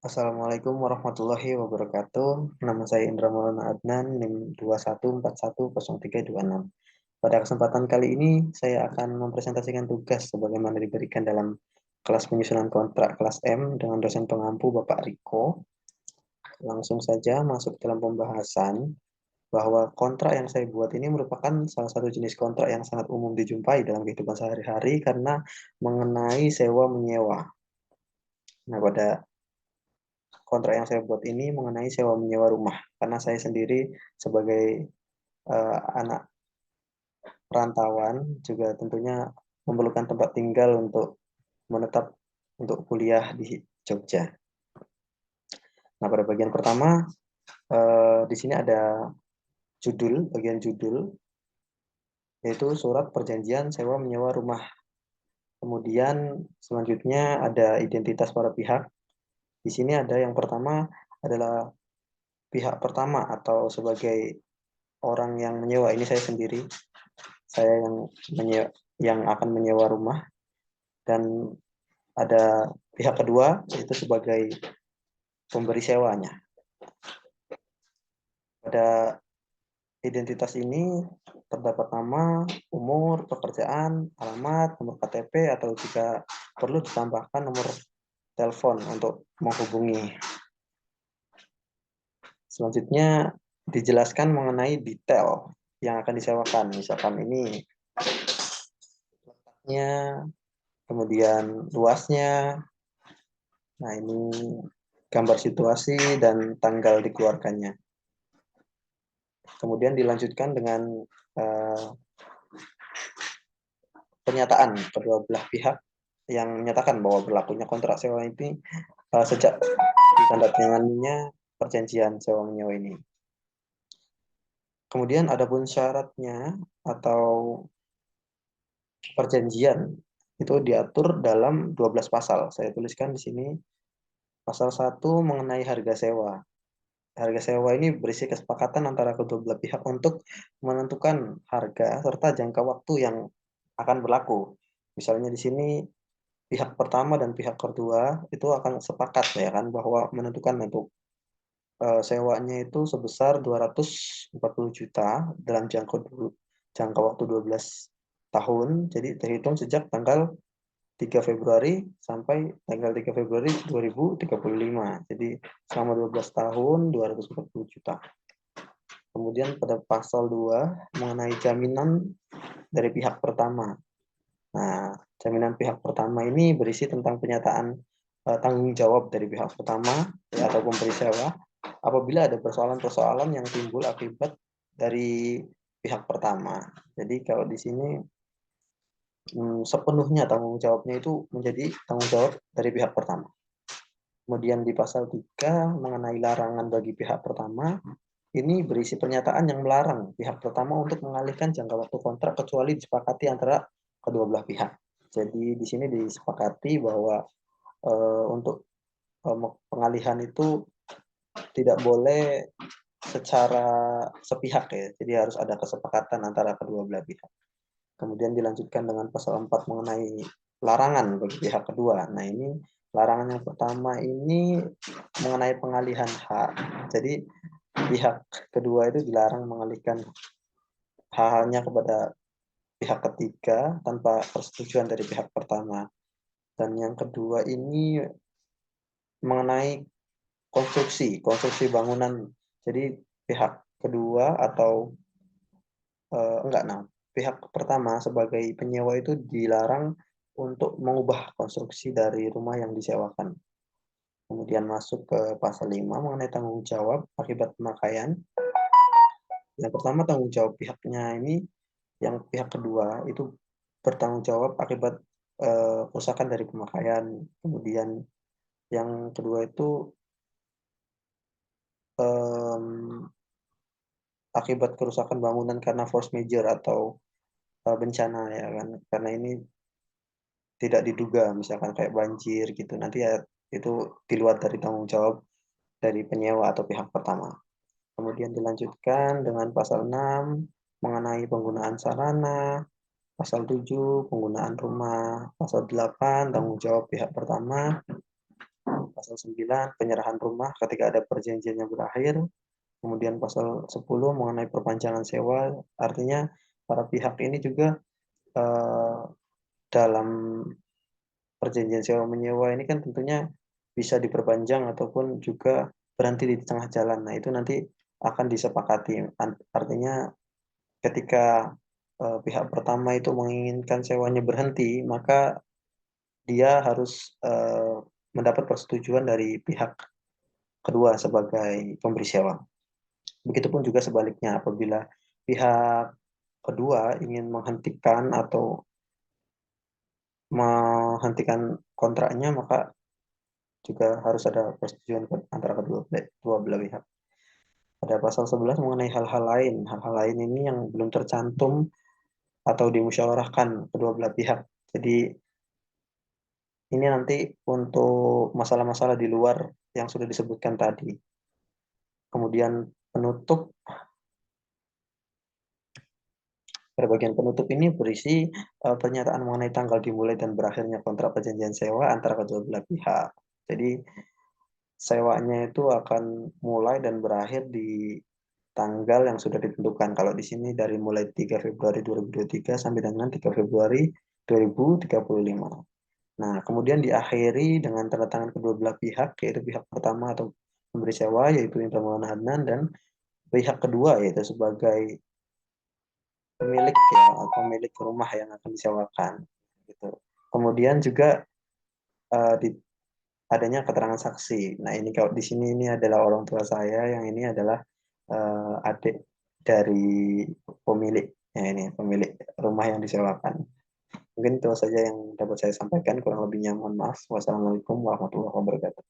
Assalamualaikum warahmatullahi wabarakatuh. Nama saya Indra Maulana Adnan, NIM 21410326. Pada kesempatan kali ini, saya akan mempresentasikan tugas sebagaimana diberikan dalam kelas penyusunan kontrak kelas M dengan dosen pengampu Bapak Riko. Langsung saja masuk dalam pembahasan bahwa kontrak yang saya buat ini merupakan salah satu jenis kontrak yang sangat umum dijumpai dalam kehidupan sehari-hari karena mengenai sewa menyewa. Nah, pada kontrak yang saya buat ini mengenai sewa menyewa rumah karena saya sendiri sebagai anak perantauan juga tentunya memerlukan tempat tinggal untuk menetap untuk kuliah di Jogja. Nah, pada bagian pertama di sini ada bagian judul yaitu surat perjanjian sewa menyewa rumah. Kemudian selanjutnya ada identitas para pihak. Di sini ada yang pertama adalah pihak pertama atau sebagai orang yang menyewa, ini saya sendiri, saya yang akan menyewa rumah, dan ada pihak kedua yaitu sebagai pemberi sewanya. Pada identitas ini terdapat nama, umur, pekerjaan, alamat, nomor KTP, atau jika perlu ditambahkan nomor telepon untuk menghubungi. Selanjutnya dijelaskan mengenai detail yang akan disewakan. Misalkan ini letaknya, kemudian luasnya. Nah, ini gambar situasi dan tanggal dikeluarkannya. Kemudian dilanjutkan dengan pernyataan kedua belah pihak yang menyatakan bahwa berlakunya kontrak sewa ini sejak ditandatanganinya perjanjian sewa menyewa ini. Kemudian adapun syaratnya atau perjanjian itu diatur dalam 12 pasal. Saya tuliskan di sini pasal 1 mengenai harga sewa. Harga sewa ini berisi kesepakatan antara kedua belah pihak untuk menentukan harga serta jangka waktu yang akan berlaku. Misalnya di sini pihak pertama dan pihak kedua itu akan sepakat ya kan bahwa menentukan untuk sewanya itu sebesar 240 juta dalam jangka waktu 12 tahun. Jadi terhitung sejak tanggal 3 Februari sampai tanggal 3 Februari 2035. Jadi selama 12 tahun 240 juta. Kemudian pada pasal 2 mengenai jaminan dari pihak pertama. Nah, jaminan pihak pertama ini berisi tentang pernyataan tanggung jawab dari pihak pertama ya, atau pemberi sewa apabila ada persoalan-persoalan yang timbul akibat dari pihak pertama. Jadi kalau di sini sepenuhnya tanggung jawabnya itu menjadi tanggung jawab dari pihak pertama. Kemudian di pasal 3 mengenai larangan bagi pihak pertama, ini berisi pernyataan yang melarang pihak pertama untuk mengalihkan jangka waktu kontrak kecuali disepakati antara kedua belah pihak. Jadi di sini disepakati bahwa untuk pengalihan itu tidak boleh secara sepihak ya. Jadi harus ada kesepakatan antara kedua belah pihak. Kemudian dilanjutkan dengan pasal 4 mengenai larangan bagi pihak kedua. Nah, ini larangan yang pertama ini mengenai pengalihan hak. Jadi pihak kedua itu dilarang mengalihkan hak-haknya kepada pihak ketiga tanpa persetujuan dari pihak pertama. Dan yang kedua ini mengenai konstruksi bangunan. Jadi pihak kedua atau pihak pertama sebagai penyewa itu dilarang untuk mengubah konstruksi dari rumah yang disewakan. Kemudian masuk ke pasal 5 mengenai tanggung jawab akibat pemakaian. Yang pertama tanggung jawab pihaknya ini, yang pihak kedua itu bertanggung jawab akibat kerusakan dari pemakaian. Kemudian yang kedua itu akibat kerusakan bangunan karena force major atau bencana ya kan, karena ini tidak diduga misalkan kayak banjir gitu, nanti ya itu di luar dari tanggung jawab dari penyewa atau pihak pertama. Kemudian dilanjutkan dengan pasal 6 mengenai penggunaan sarana, pasal 7 penggunaan rumah, pasal 8 tanggung jawab pihak pertama, pasal 9 penyerahan rumah ketika ada perjanjiannya berakhir. Kemudian pasal 10 mengenai perpanjangan sewa, artinya para pihak ini juga dalam perjanjian sewa menyewa ini kan tentunya bisa diperpanjang ataupun juga berhenti di tengah jalan. Nah, itu nanti akan disepakati. Artinya ketika pihak pertama itu menginginkan sewanya berhenti, maka dia harus mendapat persetujuan dari pihak kedua sebagai pemberi sewa. Begitupun juga sebaliknya, apabila pihak kedua ingin menghentikan atau menghentikan kontraknya, maka juga harus ada persetujuan antara kedua belah pihak. Pada pasal 11 mengenai hal-hal lain. Hal-hal lain ini yang belum tercantum atau dimusyawarahkan kedua belah pihak. Jadi ini nanti untuk masalah-masalah di luar yang sudah disebutkan tadi. Kemudian penutup, pada bagian penutup ini berisi pernyataan mengenai tanggal dimulai dan berakhirnya kontrak perjanjian sewa antara kedua belah pihak. Jadi sewanya itu akan mulai dan berakhir di tanggal yang sudah ditentukan. Kalau di sini dari mulai 3 Februari 2023 sampai dengan 3 Februari 2035. Nah, kemudian diakhiri dengan tanda tangan kedua belah pihak, yaitu pihak pertama atau pemberi sewa, yaitu Indra Maulana Adnan, dan pihak kedua, yaitu sebagai pemilik ya, atau pemilik rumah yang akan disewakan. Gitu. Kemudian juga di adanya keterangan saksi. Nah, ini kalau di sini ini adalah orang tua saya, yang ini adalah adik dari pemilik, ya ini pemilik rumah yang disewakan. Mungkin itu saja yang dapat saya sampaikan. Kurang lebihnya mohon maaf. Wassalamualaikum warahmatullahi wabarakatuh.